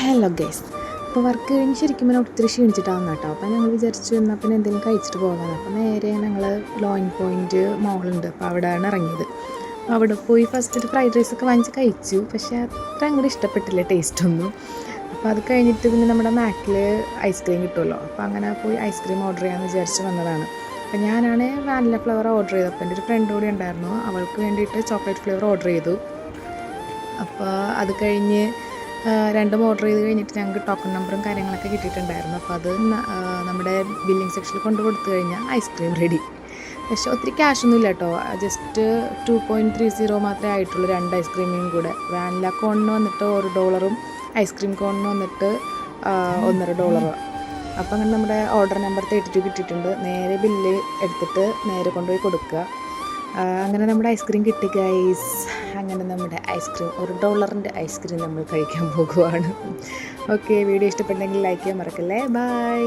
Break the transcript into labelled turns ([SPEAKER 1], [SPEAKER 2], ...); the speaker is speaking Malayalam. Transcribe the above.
[SPEAKER 1] Hello guys. അപ്പോൾ വർക്ക് കഴിഞ്ഞ് ശരിക്കും പറഞ്ഞാൽ ഒത്തിരി ക്ഷീണിച്ചിട്ടാവുന്ന കേട്ടോ. അപ്പോൾ ഞങ്ങൾ വിചാരിച്ചു എന്നാൽ പിന്നെ എന്തെങ്കിലും കഴിച്ചിട്ട് പോകാമെന്ന്. അപ്പോൾ നേരെ ഞങ്ങൾ ലോയിങ് പോയിൻറ്റ് മോളുണ്ട്, അപ്പോൾ അവിടെയാണ് ഇറങ്ങിയത്. അപ്പോൾ അവിടെ പോയി ഫസ്റ്റ് ഒരു ഫ്രൈഡ് റൈസൊക്കെ വാങ്ങിച്ച് കഴിച്ചു. പക്ഷേ അത്ര അങ്ങോട്ട് ഇഷ്ടപ്പെട്ടില്ല ടേസ്റ്റൊന്നും. അപ്പോൾ അത് കഴിഞ്ഞിട്ട് പിന്നെ നമ്മുടെ മാക്കിൽ ഐസ്ക്രീം കിട്ടുമല്ലോ, അപ്പോൾ അങ്ങനെ പോയി ഐസ്ക്രീം ഓർഡർ ചെയ്യാമെന്ന് വിചാരിച്ച് വന്നതാണ്. അപ്പോൾ ഞാനാണ് വാനില ഫ്ലേവർ ഓർഡർ ചെയ്തത്. അപ്പോൾ എൻ്റെ ഒരു ഫ്രണ്ട് കൂടി ഉണ്ടായിരുന്നു, അവൾക്ക് വേണ്ടിയിട്ട് ചോക്ലേറ്റ് ഫ്ലേവർ ഓർഡർ ചെയ്തു. അപ്പോൾ അത് കഴിഞ്ഞ് രണ്ടും ഓർഡർ ചെയ്ത് കഴിഞ്ഞിട്ട് ഞങ്ങൾക്ക് ടോക്കൺ നമ്പറും കാര്യങ്ങളൊക്കെ കിട്ടിയിട്ടുണ്ടായിരുന്നു. അപ്പോൾ അത് നമ്മുടെ ബില്ലിംഗ് സെക്ഷനിൽ കൊണ്ട് കൊടുത്തു കഴിഞ്ഞാൽ ഐസ്ക്രീം റെഡി. പക്ഷേ ഒത്തിരി ക്യാഷൊന്നും ഇല്ല കേട്ടോ. ജസ്റ്റ് 2.30 മാത്രമേ ആയിട്ടുള്ളൂ രണ്ട് ഐസ്ക്രീമിനും കൂടെ. വാനില കോണിന് വന്നിട്ട് $1, ഐസ്ക്രീം കോണിന് വന്നിട്ട് $1.50. അപ്പോൾ അങ്ങനെ നമ്മുടെ ഓർഡർ നമ്പർ 32 കിട്ടിയിട്ടുണ്ട്. നേരെ ബില്ല് എടുത്തിട്ട് നേരെ കൊണ്ടുപോയി കൊടുക്കുക. അങ്ങനെ നമ്മുടെ ഐസ്ക്രീം കിട്ടി ഗൈസ്. അങ്ങനെ നമ്മുടെ ഐസ്ക്രീം $1 ഐസ്ക്രീം നമ്മൾ കഴിക്കാൻ പോകുവാണ്. ഓക്കെ, വീഡിയോ ഇഷ്ടപ്പെട്ടെങ്കിൽ ലൈക്ക് ചെയ്യാൻ മറക്കല്ലേ. ബൈ.